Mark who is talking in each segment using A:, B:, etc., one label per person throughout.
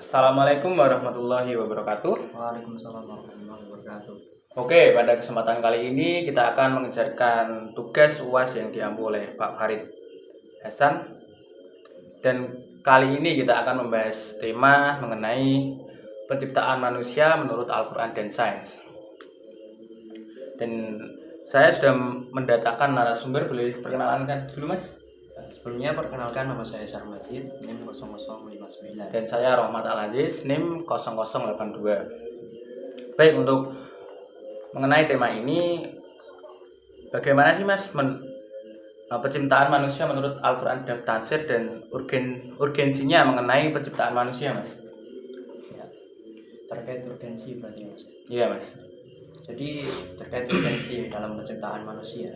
A: Assalamualaikum warahmatullahi wabarakatuh.
B: Waalaikumsalam warahmatullahi wabarakatuh.
A: Oke, pada kesempatan kali ini kita akan mengerjakan tugas UAS yang diampu oleh Pak Farid Hasan. Dan kali ini kita akan membahas tema mengenai penciptaan manusia menurut Al-Quran dan sains. Dan saya sudah mendatangkan narasumber, boleh perkenalkan dulu Mas?
B: Sebelumnya perkenalkan, nama saya Sarmajid, NIM 0059.
A: Dan saya Rahmat Al-Aziz, NIM 0082. Baik, untuk mengenai tema ini, bagaimana sih Mas penciptaan manusia menurut Al-Quran dan Tafsir dan urgensinya mengenai penciptaan manusia Mas?
B: Ya, terkait urgensi berarti Mas.
A: Iya Mas.
B: Jadi terkait urgensi dalam penciptaan manusia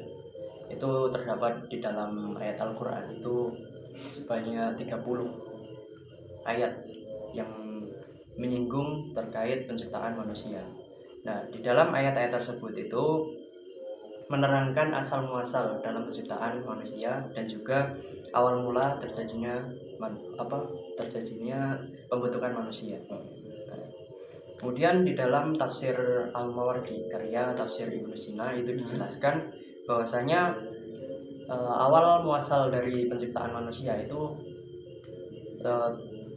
B: itu terdapat di dalam ayat Al-Quran itu sebanyak 30 ayat yang menyinggung terkait penciptaan manusia. Nah, di dalam ayat-ayat tersebut itu menerangkan asal muasal dalam penciptaan manusia dan juga awal mula terjadinya pembentukan manusia. Kemudian di dalam tafsir Al-Mawardi karya tafsir Ibnu Sina itu dijelaskan bahwasanya awal muasal dari penciptaan manusia itu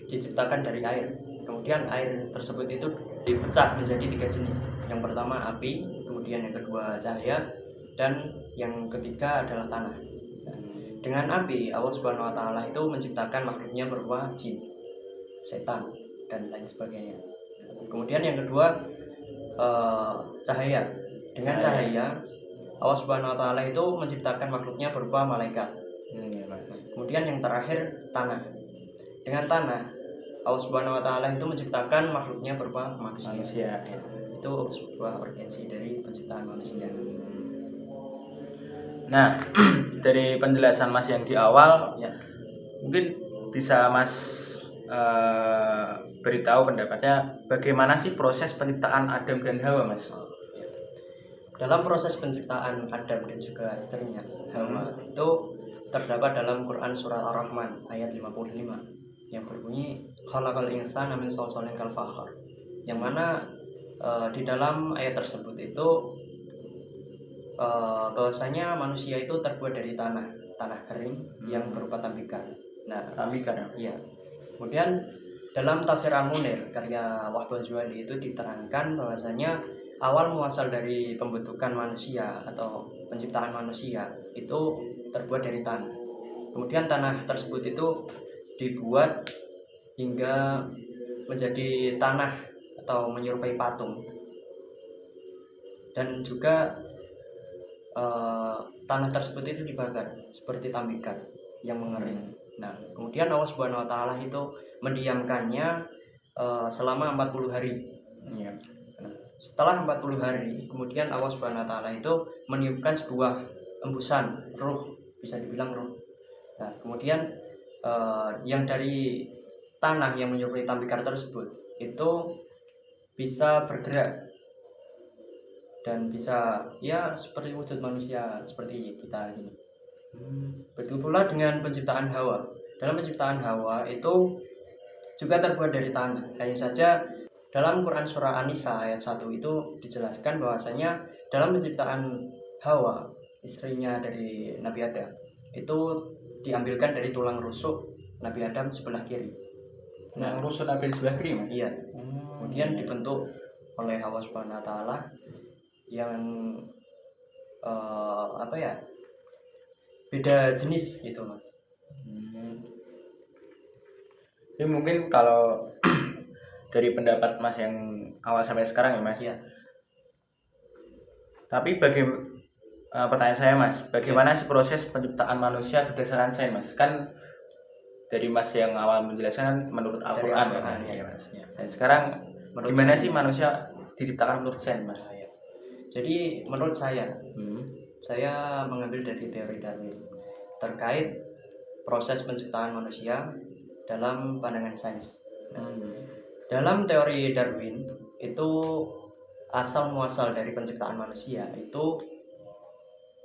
B: diciptakan dari air. Kemudian air tersebut itu dipecah menjadi 3 jenis. Yang pertama api, kemudian yang kedua cahaya, dan yang ketiga adalah tanah. Dengan api, Allah Subhanahu wa taala itu menciptakan makhluknya berupa jin, setan, dan lain sebagainya. Kemudian yang kedua cahaya. Dengan cahaya Allah Subhanahu wa taala itu menciptakan makhluknya berupa malaikat. Kemudian yang terakhir tanah. Dengan tanah Allah Subhanahu wa taala itu menciptakan makhluknya berupa manusia. Itu sebuah urgensi dari penciptaan manusia.
A: Nah, dari penjelasan Mas yang di awal, ya, mungkin bisa Mas beritahu pendapatnya bagaimana sih proses penciptaan Adam dan Hawa Mas?
B: Dalam proses penciptaan Adam dan juga istrinya Hawa itu terdapat dalam Quran Surah Ar-Rahman ayat 55 yang berbunyi khalaqal insana min shalsalin kal fakhar, yang mana di dalam ayat tersebut itu bahwasanya manusia itu terbuat dari tanah kering yang berupa tambikan. Nah,
A: tambikan
B: ya. Kemudian dalam tafsir Al-Munir karya Wahbah Zuhadi itu diterangkan bahwasanya awal muasal dari pembentukan manusia atau penciptaan manusia itu terbuat dari tanah. Kemudian tanah tersebut itu dibuat hingga menjadi tanah atau menyerupai patung. Dan juga tanah tersebut itu dibakar seperti tambikan yang mengering. Nah, kemudian Allah Subhanahu wa taala itu mendiamkannya selama 40 hari.
A: Ya.
B: Setelah 40 hari, kemudian Allah Subhanahu wa taala itu meniupkan sebuah embusan ruh, bisa dibilang ruh. Nah, kemudian yang dari tanah yang menyerupai tambikan tersebut itu bisa bergerak dan bisa ya seperti wujud manusia seperti kita ini. Begitu pula dengan penciptaan Hawa. Dalam penciptaan Hawa itu juga terbuat dari tanah. Hanya saja dalam Quran Surah An-Nisa ayat 1 itu dijelaskan bahwasanya dalam penciptaan Hawa, istrinya dari Nabi Adam, itu diambilkan dari tulang rusuk Nabi Adam sebelah kiri.
A: Nah, rusuk Nabi sebelah kiri Mas?
B: Iya. Kemudian dibentuk oleh Allah Subhanahu wa taala yang beda jenis gitu Mas.
A: Jadi mungkin kalau dari pendapat Mas yang awal sampai sekarang ya Mas.
B: Ya.
A: Tapi pertanyaan saya Mas, bagaimana sih proses penciptaan manusia berdasarkan sains Mas? Kan dari Mas yang awal menjelaskan menurut Al-Quran ya Mas. Dan sekarang gimana sih manusia diciptakan menurut sains Mas?
B: Jadi menurut saya mengambil dari teori Darwin terkait proses penciptaan manusia dalam pandangan sains. Dalam teori Darwin itu asal muasal dari penciptaan manusia itu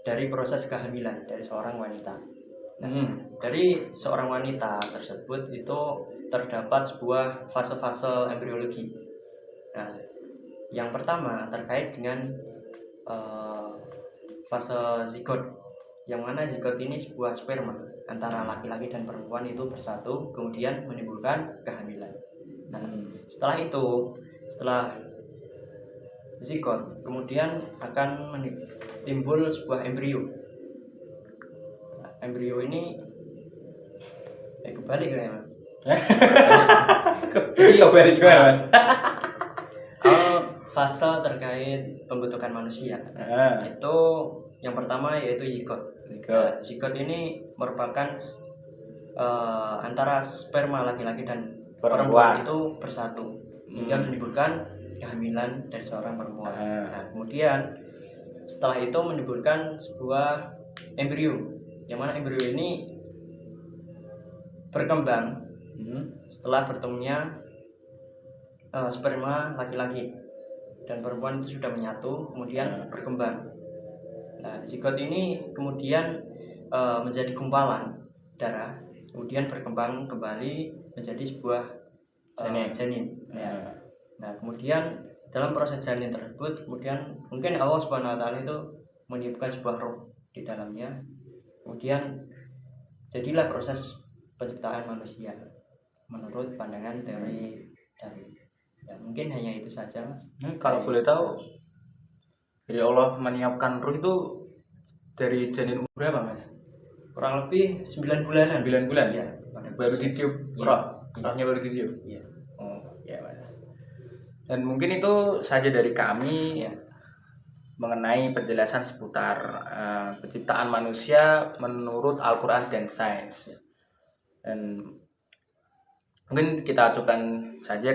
B: dari proses kehamilan dari seorang wanita. Dari seorang wanita tersebut itu terdapat sebuah fase-fase embriologi. Nah, yang pertama terkait dengan fase zigot, yang mana zigot ini sebuah sperma antara laki-laki dan perempuan itu bersatu kemudian menimbulkan kehamilan. Nah, setelah zigot kemudian akan timbul sebuah embrio. Nah, embrio ini kebalik ya mas.
A: Jadi balik juga mas.
B: Fase terkait pembentukan manusia itu yang pertama yaitu zigot. Zigot ini merupakan antara sperma laki-laki dan perempuan itu bersatu hingga menimbulkan kehamilan dari seorang perempuan. Nah, kemudian setelah itu menimbulkan sebuah embrio, yang mana embrio ini berkembang setelah bertemunya sperma laki-laki dan perempuan itu sudah menyatu kemudian berkembang. Nah, zigot ini kemudian menjadi gumpalan darah, kemudian berkembang kembali menjadi sebuah janin. Nah, kemudian dalam proses janin tersebut kemudian mungkin Allah Subhanahu wa taala itu meniupkan sebuah roh di dalamnya. Kemudian jadilah proses penciptaan manusia menurut pandangan teori dari. Ya, mungkin hanya itu saja mas.
A: Kalau boleh tahu, jadi Allah menyiapkan ruh itu dari janin umur berapa mas?
B: Kurang lebih 9 bulanan.
A: 9 bulan
B: Ya,
A: baru ditiup rohnya baru ditiup.
B: Iya.
A: Oh ya mas. Dan mungkin itu saja dari kami ya, mengenai penjelasan seputar penciptaan manusia menurut Al-Quran dan sains. Dan mungkin kita acukan saja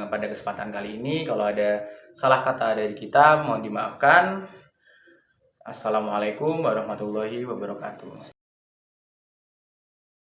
A: pada kesempatan kali ini. Kalau ada salah kata dari kita mohon dimaafkan. Assalamualaikum warahmatullahi wabarakatuh.